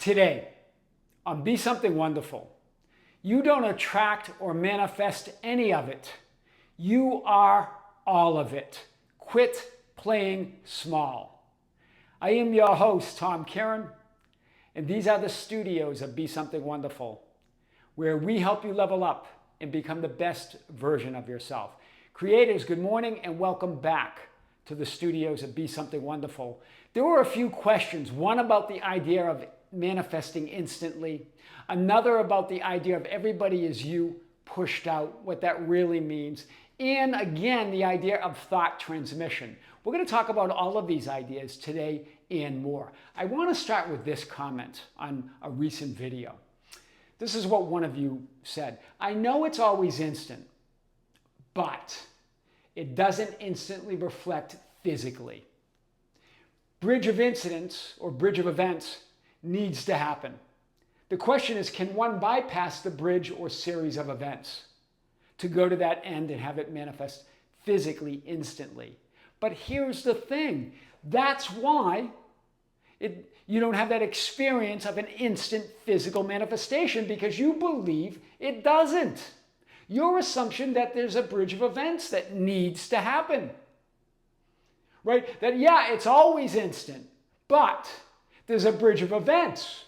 Today, on Be Something Wonderful, you don't attract or manifest any of it. You are all of it. Quit playing small. I am your host, Kearin, and these are the studios of Be Something Wonderful, where we help you level up and become the best version of yourself. Creators, good morning and welcome back to the studios of Be Something Wonderful. There were a few questions, one about the idea of manifesting instantly, another about the idea of everybody is you pushed out, what that really means, and again, the idea of thought transmission. We're going to talk about all of these ideas today and more. I want to start with this comment on a recent video. This is what one of you said. I know it's always instant, but it doesn't instantly reflect physically. Bridge of incidents or bridge of events needs to happen. The question is, can one bypass the bridge or series of events to go to that end and have it manifest physically, instantly? But here's the thing. That's why you don't have that experience of an instant physical manifestation, because you believe it doesn't. Your assumption that there's a bridge of events that needs to happen. Right? That, yeah, it's always instant, but there's a bridge of events.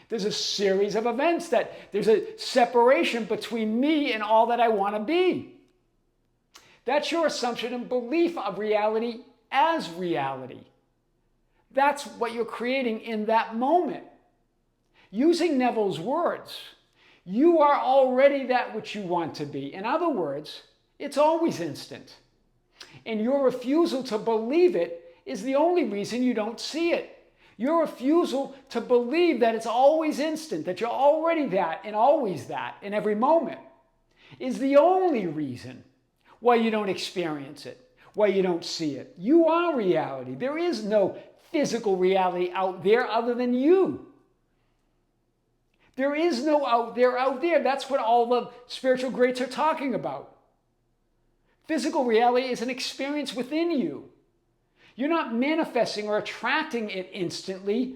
There's a series of events that there's a separation between me and all that I want to be. That's your assumption and belief of reality as reality. That's what you're creating in that moment. Using Neville's words, you are already that which you want to be. In other words, it's always instant. And your refusal to believe it is the only reason you don't see it. Your refusal to believe that it's always instant, that you're already that and always that in every moment, is the only reason why you don't experience it, why you don't see it. You are reality. There is no physical reality out there other than you. There is no out there. That's what all the spiritual greats are talking about. Physical reality is an experience within you. You're not manifesting or attracting it instantly.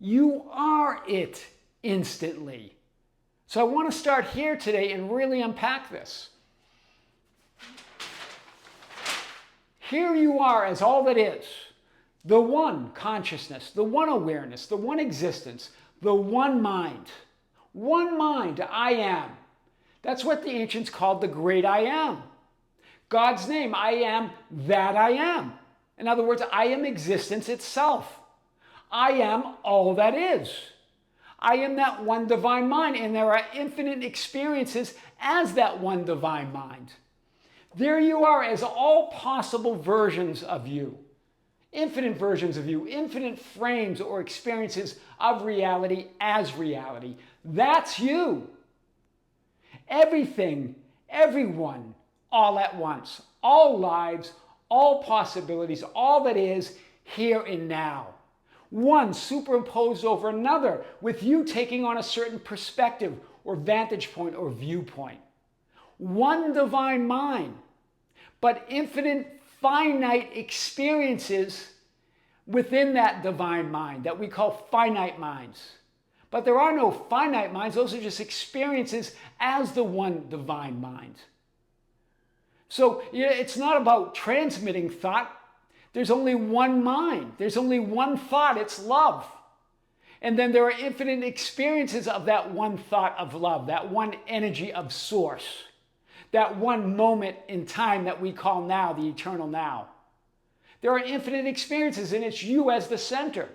You are it instantly. So I want to start here today and really unpack this. Here you are as all that is. The one consciousness, the one awareness, the one existence, the one mind. One mind, I am. That's what the ancients called the great I am. God's name, I am that I am. In other words, I am existence itself. I am all that is. I am that one divine mind, and there are infinite experiences as that one divine mind. There you are as all possible versions of you. Infinite versions of you, infinite frames or experiences of reality as reality. That's you. Everything, everyone, all at once. All lives, all possibilities, all that is here and now. One superimposed over another, with you taking on a certain perspective or vantage point or viewpoint. One divine mind, but infinite finite experiences within that divine mind that we call finite minds. But there are no finite minds. Those are just experiences as the one divine mind. So it's not about transmitting thought. There's only one mind. There's only one thought. It's love. And then there are infinite experiences of that one thought of love, that one energy of source, that one moment in time that we call now, the eternal now. There are infinite experiences, and it's you as the center.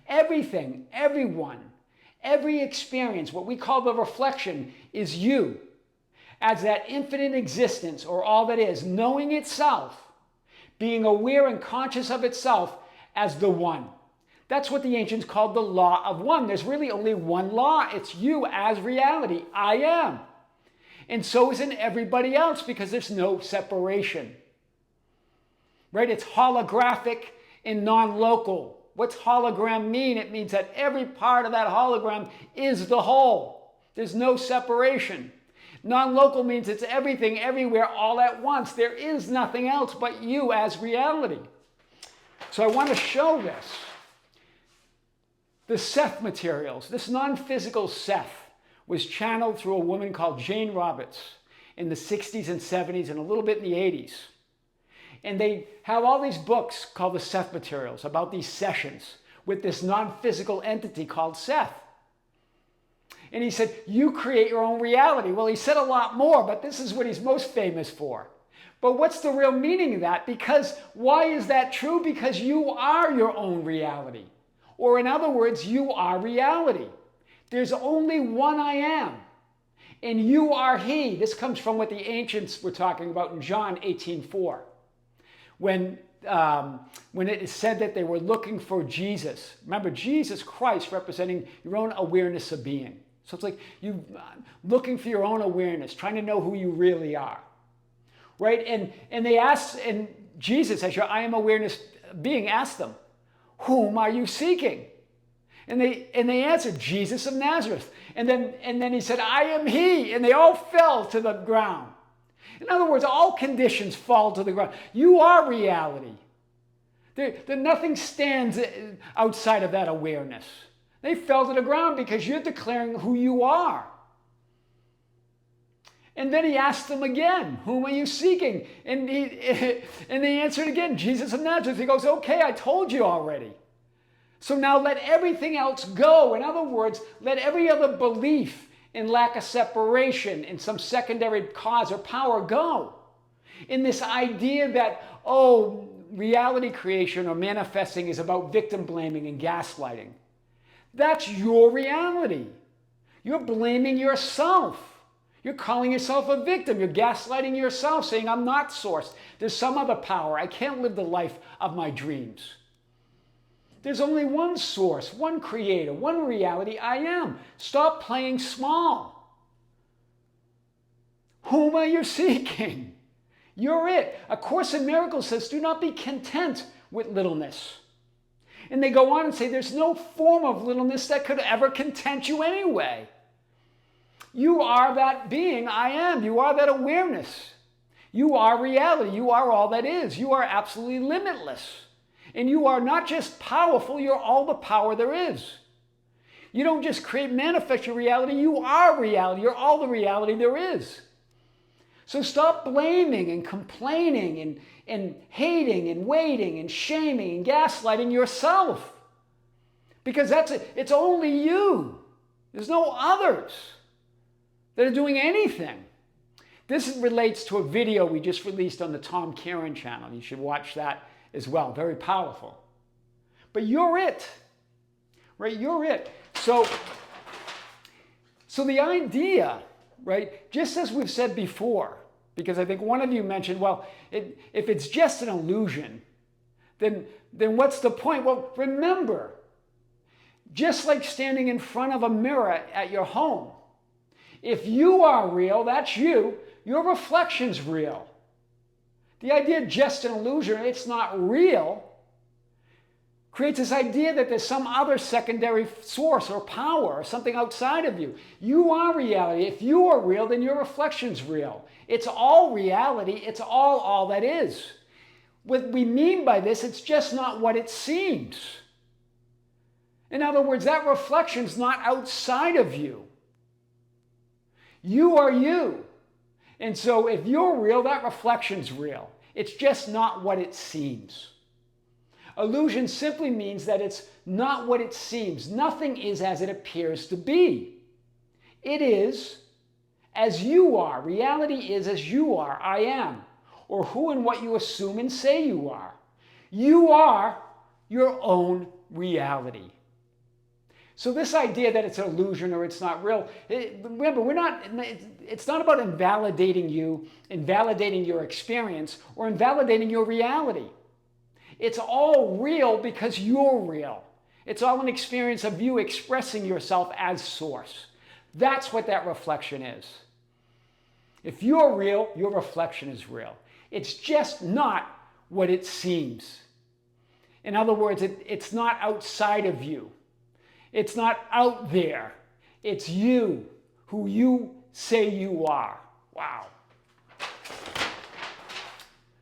Everything, everyone, every experience, what we call the reflection, is you as that infinite existence, or all that is, knowing itself, being aware and conscious of itself as the one. That's what the ancients called the law of one. There's really only one law. It's you as reality. I am. And so isn't everybody else, because there's no separation. Right? It's holographic and non-local. What's hologram mean? It means that every part of that hologram is the whole. There's no separation. Non-local means it's everything, everywhere, all at once. There is nothing else but you as reality. So I want to show this. The Seth materials, this non-physical Seth, was channeled through a woman called Jane Roberts in the 60s and 70s and a little bit in the 80s. And they have all these books called the Seth materials about these sessions with this non-physical entity called Seth. And he said, you create your own reality. Well, he said a lot more, but this is what he's most famous for. But what's the real meaning of that? Because why is that true? Because you are your own reality. Or in other words, you are reality. There's only one I am. And you are he. This comes from what the ancients were talking about in John 18:4. When it is said that they were looking for Jesus. Remember, Jesus Christ representing your own awareness of being. So it's like you looking for your own awareness, trying to know who you really are. Right? And they asked, and Jesus, as your I am awareness being, asked them, whom are you seeking? And they answered, Jesus of Nazareth. And then he said, I am he. And they all fell to the ground. In other words, all conditions fall to the ground. You are reality. Nothing stands outside of that awareness. They fell to the ground because you're declaring who you are. And then he asked them again, whom are you seeking? And they answered again, Jesus of Nazareth. He goes, okay, I told you already. So now let everything else go. In other words, let every other belief in lack of separation, in some secondary cause or power go. In this idea that, oh, reality creation or manifesting is about victim blaming and gaslighting. That's your reality. You're blaming yourself. You're calling yourself a victim. You're gaslighting yourself, saying, I'm not source. There's some other power. I can't live the life of my dreams. There's only one source, one creator, one reality, I am. Stop playing small. Whom are you seeking? You're it. A Course in Miracles says, do not be content with littleness. And they go on and say, there's no form of littleness that could ever content you anyway. You are that being, I am. You are that awareness. You are reality. You are all that is. You are absolutely limitless. And you are not just powerful, you're all the power there is. You don't just manifest your reality, you are reality. You're all the reality there is. So stop blaming and complaining and hating and waiting and shaming and gaslighting yourself. Because it's only you. There's no others that are doing anything. This relates to a video we just released on the Kearin channel. You should watch that as well. Very powerful. But you're it. Right? You're it. So the idea, right, just as we've said before, because I think one of you mentioned, well, if it's just an illusion, then what's the point? Well, remember, just like standing in front of a mirror at your home, if you are real, that's you, your reflection's real. The idea of just an illusion, it's not real, creates this idea that there's some other secondary source or power or something outside of you. You are reality. If you are real, then your reflection's real. It's all reality. It's all that is. What we mean by this, it's just not what it seems. In other words, that reflection's not outside of you. You are you. And so if you're real, that reflection's real. It's just not what it seems. Illusion simply means that it's not what it seems. Nothing is as it appears to be. It is as you are. Reality is as you are, I am, or who and what you assume and say you are. You are your own reality. So this idea that it's an illusion or it's not real, remember, it's not about invalidating you, invalidating your experience, or invalidating your reality. It's all real because you're real. It's all an experience of you expressing yourself as source. That's what that reflection is. If you're real, your reflection is real. It's just not what it seems. In other words, it's not outside of you. It's not out there. It's you, who you say you are. Wow.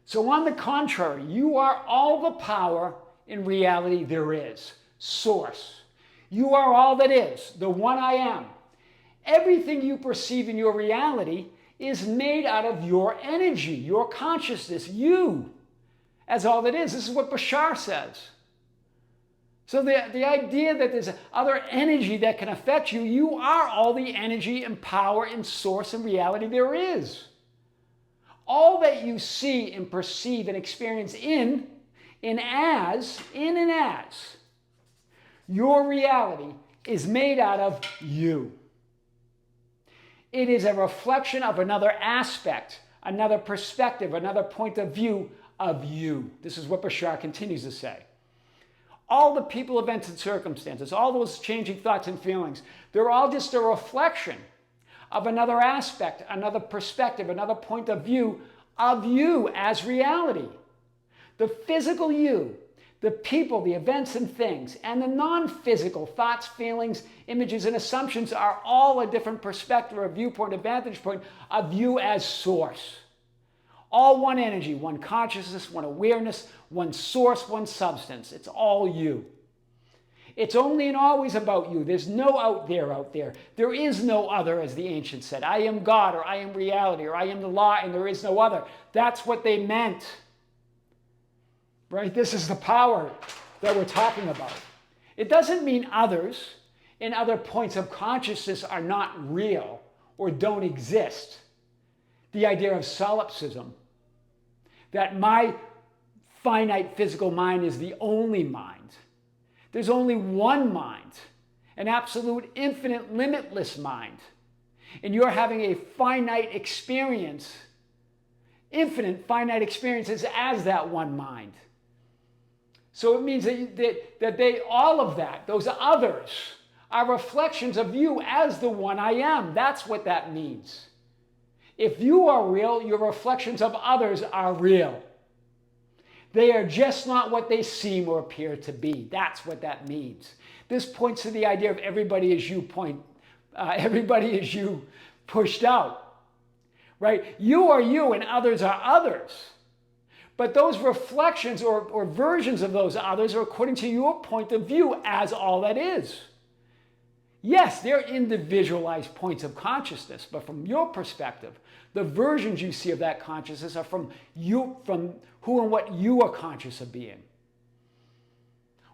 So on the contrary, you are all the power in reality there is. Source. You are all that is, the one I am. Everything you perceive in your reality is made out of your energy, your consciousness, you, as all that is. This is what Bashar says. So the idea that there's other energy that can affect you, you are all the energy and power and source and reality there is. All that you see and perceive and experience in and as, your reality is made out of you. It is a reflection of another aspect, another perspective, another point of view of you. This is what Bashar continues to say. All the people, events, and circumstances, all those changing thoughts and feelings, they're all just a reflection of another aspect, another perspective, another point of view of you as reality. The physical you, the people, the events and things, and the non-physical thoughts, feelings, images, and assumptions are all a different perspective or viewpoint, a vantage point of you as source. All one energy, one consciousness, one awareness, one source, one substance. It's all you. It's only and always about you. There's no out there. There is no other, as the ancients said. I am God, or I am reality, or I am the law, and there is no other. That's what they meant. Right? This is the power that we're talking about. It doesn't mean others and other points of consciousness are not real or don't exist. The idea of solipsism, that my finite physical mind is the only mind. There's only one mind, an absolute, infinite, limitless mind. And you're having a finite experience, infinite finite experiences as that one mind. So it means that they, all of that, those others, are reflections of you as the one I am. That's what that means. If you are real, your reflections of others are real. They are just not what they seem or appear to be. That's what that means. This points to the idea of everybody is you everybody is you pushed out. Right? You are you and others are others. But those reflections or versions of those others are according to your point of view as all that is. Yes, they're individualized points of consciousness, but from your perspective, the versions you see of that consciousness are from you, from who and what you are conscious of being.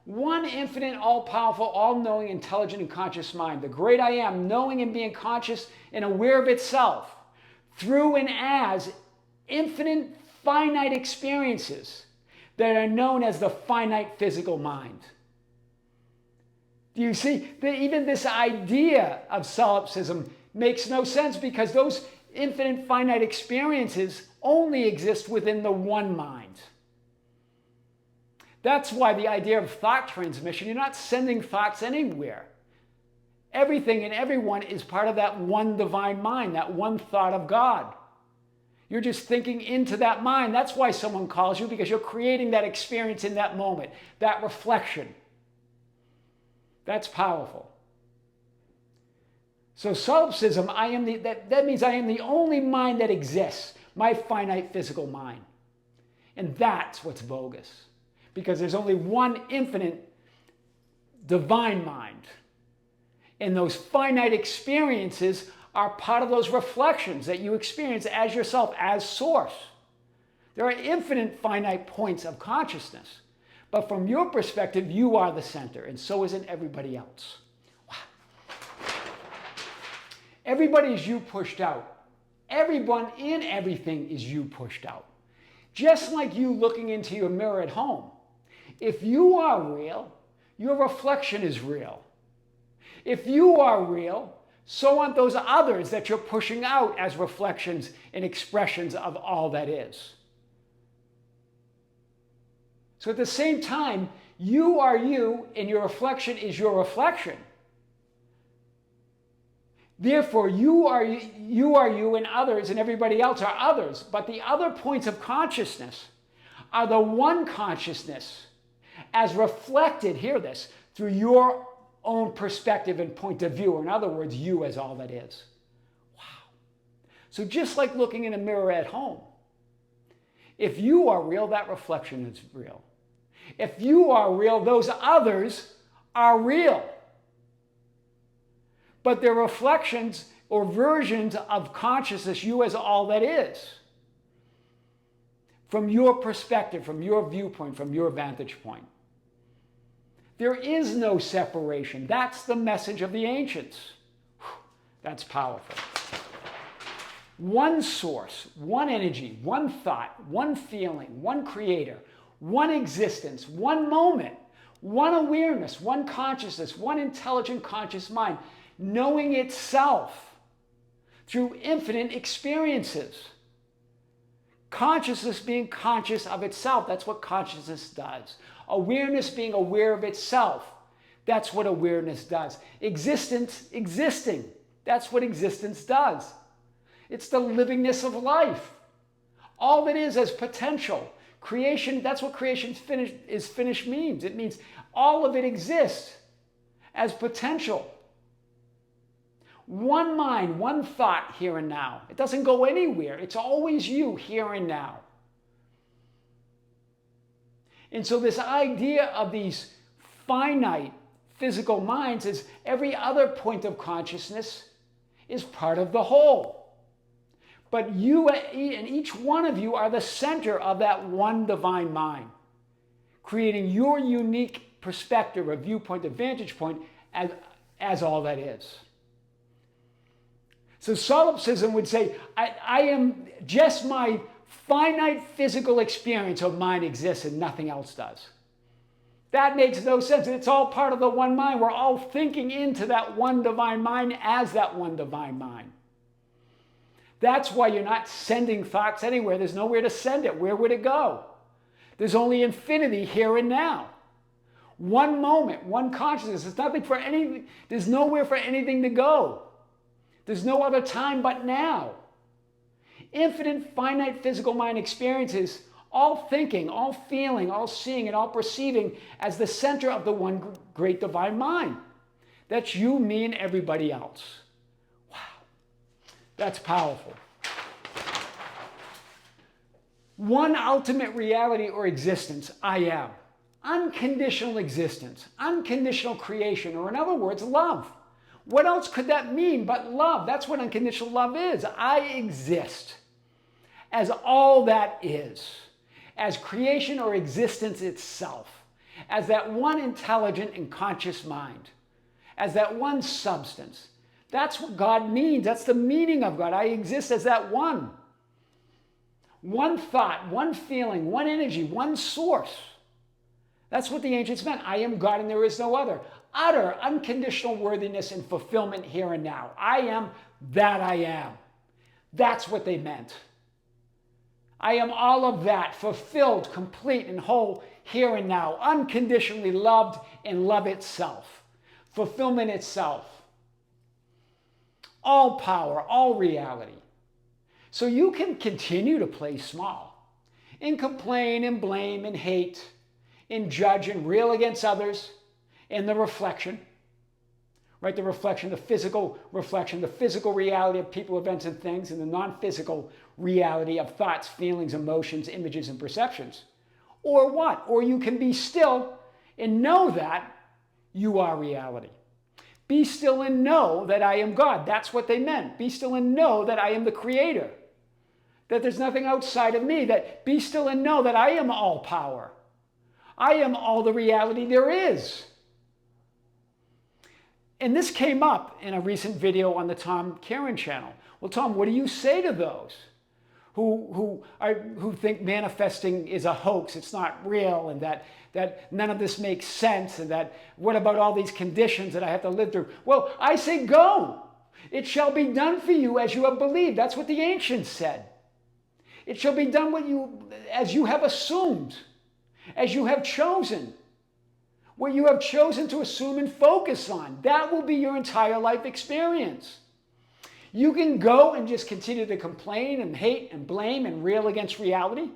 One infinite, all-powerful, all-knowing, intelligent, and conscious mind, the great I am, knowing and being conscious and aware of itself, through and as infinite, finite experiences that are known as the finite physical mind. Do you see that even this idea of solipsism makes no sense because those infinite finite experiences only exist within the one mind. That's why the idea of thought transmission, you're not sending thoughts anywhere. Everything and everyone is part of that one divine mind, that one thought of God. You're just thinking into that mind. That's why someone calls you, because you're creating that experience in that moment, that reflection. That's powerful. So solipsism, that means I am the only mind that exists, my finite physical mind. And that's what's bogus, because there's only one infinite divine mind. And those finite experiences are part of those reflections that you experience as yourself, as source. There are infinite finite points of consciousness. But from your perspective, you are the center, and so isn't everybody else. Wow. Everybody is you pushed out. Everyone in everything is you pushed out. Just like you looking into your mirror at home. If you are real, your reflection is real. If you are real, so aren't those others that you're pushing out as reflections and expressions of all that is. So at the same time, you are you and your reflection is your reflection. Therefore, you are you and others and everybody else are others. But the other points of consciousness are the one consciousness as reflected, hear this, through your own perspective and point of view, or in other words, you as all that is. Wow. So just like looking in a mirror at home, if you are real, that reflection is real. If you are real, those others are real. but they're reflections or versions of consciousness, you as all that is. From your perspective, from your viewpoint, from your vantage point. There is no separation. That's the message of the ancients. That's powerful. One source, one energy, one thought, one feeling, one creator, one existence, one moment, one awareness, one consciousness, one intelligent conscious mind, knowing itself through infinite experiences. Consciousness being conscious of itself, that's what consciousness does. Awareness being aware of itself, that's what awareness does. Existence existing, that's what existence does. It's the livingness of life. All that is as potential. Creation, that's what creation is finished means. It means all of it exists as potential. One mind, one thought here and now. It doesn't go anywhere. It's always you here and now. And so this idea of these finite physical minds is every other point of consciousness is part of the whole. But you and each one of you are the center of that one divine mind, creating your unique perspective or viewpoint, or vantage point as all that is. So solipsism would say, I am just my finite physical experience of mine exists and nothing else does. That makes no sense. It's all part of the one mind. We're all thinking into that one divine mind as that one divine mind. That's why you're not sending thoughts anywhere. There's nowhere to send it. Where would it go? There's only infinity here and now. One moment, one consciousness. There's nothing for anything. There's nowhere for anything to go. There's no other time but now. Infinite, finite physical mind experiences, all thinking, all feeling, all seeing, and all perceiving as the center of the one great divine mind. That's you, me, and everybody else. Wow. That's powerful. One ultimate reality or existence, I am. Unconditional existence, unconditional creation, or in other words, love. What else could that mean but love? That's what unconditional love is. I exist as all that is, as creation or existence itself, as that one intelligent and conscious mind, as that one substance. That's what God means. That's the meaning of God. I exist as that one. One thought, one feeling, one energy, one source. That's what the ancients meant. I am God and there is no other. Utter unconditional worthiness and fulfillment here and now. I am that I am. That's what they meant. I am all of that, fulfilled, complete, and whole here and now, unconditionally loved and love itself, fulfillment itself, all power, all reality. So you can continue to play small and complain and blame and hate and judge and rail against others in the reflection, right? The reflection, the physical reality of people, events, and things, and the non-physical reality of thoughts, feelings, emotions, images, and perceptions. Or what? Or you can be still and know that you are reality. Be still and know that I am God. That's what they meant. Be still and know that I am the creator. That there's nothing outside of me. That be still and know that I am all power. I am all the reality there is. And this came up in a recent video on the Kearin channel. Well, Tom, what do you say to those who think manifesting is a hoax, it's not real, and that none of this makes sense, and that what about all these conditions that I have to live through? Well, I say go. It shall be done for you as you have believed. That's what the ancients said. It shall be done as you have assumed, as you have chosen. What you have chosen to assume and focus on. That will be your entire life experience. You can go and just continue to complain and hate and blame and rail against reality.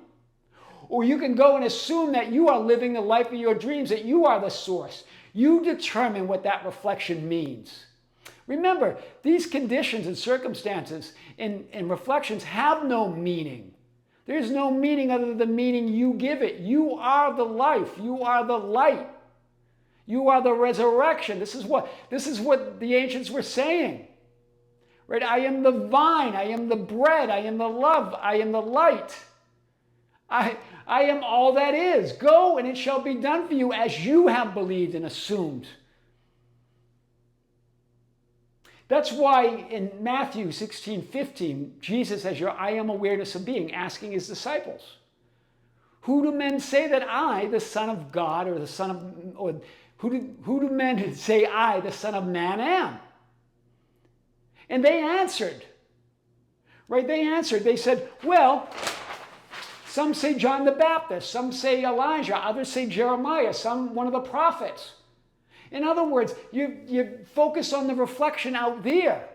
Or you can go and assume that you are living the life of your dreams, that you are the source. You determine what that reflection means. Remember, these conditions and circumstances and reflections have no meaning. There's no meaning other than the meaning you give it. You are the life. You are the light. You are the resurrection. This is what the ancients were saying. Right? I am the vine. I am the bread. I am the love. I am the light. I am all that is. Go and it shall be done for you as you have believed and assumed. That's why in Matthew 16:15, Jesus has your I am awareness of being, asking his disciples, who do men say that I, the Son of God, or the Son of, or who do men say I, the Son of Man, am? And they answered, right? They answered. They said, well, some say John the Baptist, some say Elijah, others say Jeremiah, some one of the prophets. In other words, you focus on the reflection out there,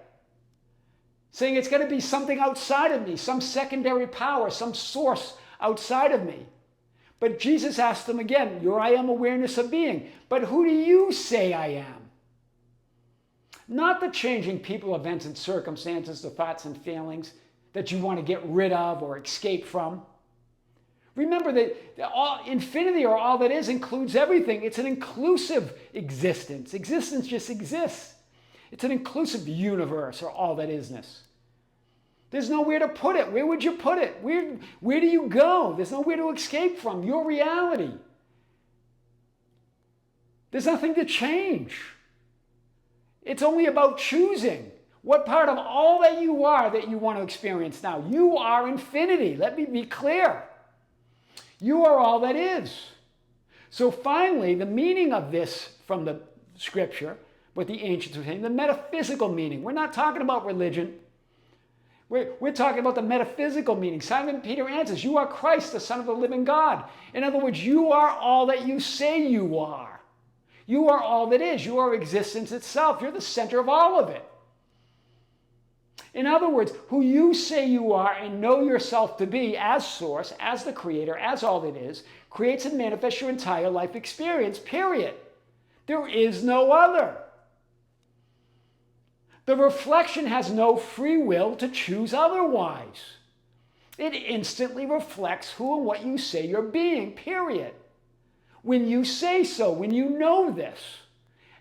saying it's going to be something outside of me, some secondary power, some source outside of me. But Jesus asked them again, your I am awareness of being, but who do you say I am? Not the changing people, events, and circumstances, the thoughts and feelings that you want to get rid of or escape from. Remember that infinity, or all that is, includes everything. It's an inclusive existence. Existence just exists. It's an inclusive universe, or all that isness. There's nowhere to put it. Where would you put it? Where do you go? There's nowhere to escape from. Your reality. There's nothing to change. It's only about choosing what part of all that you are that you want to experience now. You are infinity. Let me be clear. You are all that is. So finally, the meaning of this from the scripture, what the ancients were saying, the metaphysical meaning. We're not talking about religion. We're talking about the metaphysical meaning. Simon Peter answers, you are Christ, the Son of the living God. In other words, you are all that you say you are. You are all that is. You are existence itself. You're the center of all of it. In other words, who you say you are and know yourself to be as source, as the creator, as all that is, creates and manifests your entire life experience, period. There is no other. The reflection has no free will to choose otherwise. It instantly reflects who and what you say you're being, period. When you say so, when you know this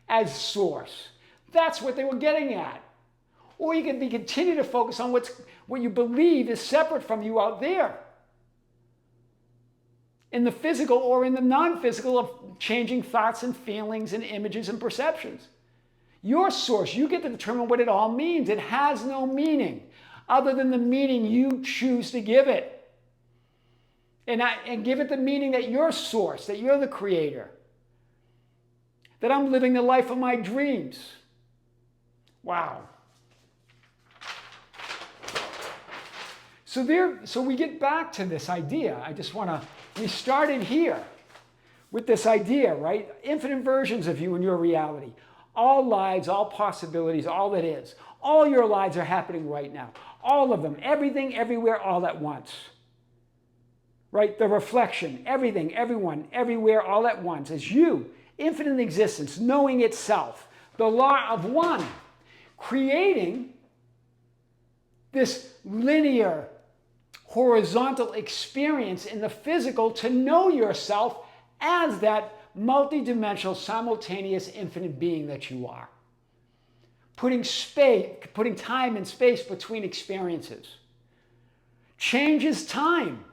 as source, that's what they were getting at. Or you can continue to focus on what you believe is separate from you out there. In the physical or in the non-physical of changing thoughts and feelings and images and perceptions. Your source, you get to determine what it all means. It has no meaning other than the meaning you choose to give it. And give it the meaning that you're source, that you're the creator. That I'm living the life of my dreams. Wow. So we get back to this idea. We started here with this idea, right? Infinite versions of you and your reality. All lives, all possibilities, all that is. All your lives are happening right now. All of them, everything, everywhere, all at once. Right? The reflection, everything, everyone, everywhere, all at once is you. Infinite existence, knowing itself. The law of one. Creating this linear, horizontal experience in the physical to know yourself as that multidimensional, simultaneous, infinite being that you are. Putting time and space between experiences. Change is time.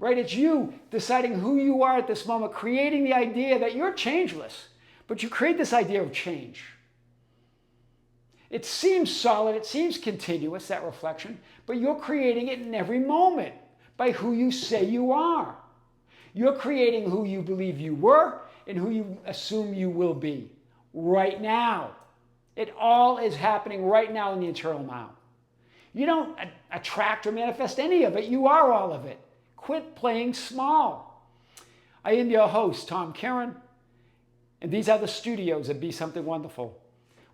Right? It's you deciding who you are at this moment, creating the idea that you're changeless, but you create this idea of change. It seems solid, it seems continuous, that reflection, but you're creating it in every moment by who you say you are. You're creating who you believe you were and who you assume you will be right now. It all is happening right now in the eternal now. You don't attract or manifest any of it. You are all of it. Quit playing small. I am your host, Tom Kearin, and these are the studios of Be Something Wonderful,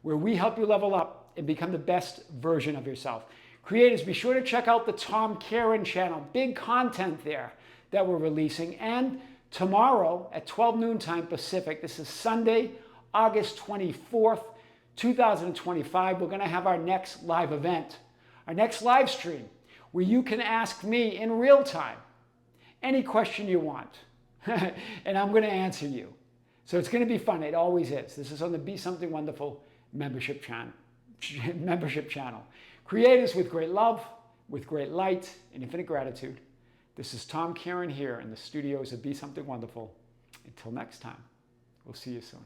where we help you level up and become the best version of yourself. Creators, be sure to check out the Tom Kearin channel. Big content there that we're releasing. And tomorrow at 12 noon time Pacific, this is Sunday, August 24th, 2025, we're going to have our next live event, our next live stream, where you can ask me in real time any question you want, and I'm going to answer you. So it's going to be fun. It always is. This is on the Be Something Wonderful membership channel. Creators with great love, with great light, and infinite gratitude. This is Kearin here in the studios of Be Something Wonderful. Until next time, we'll see you soon.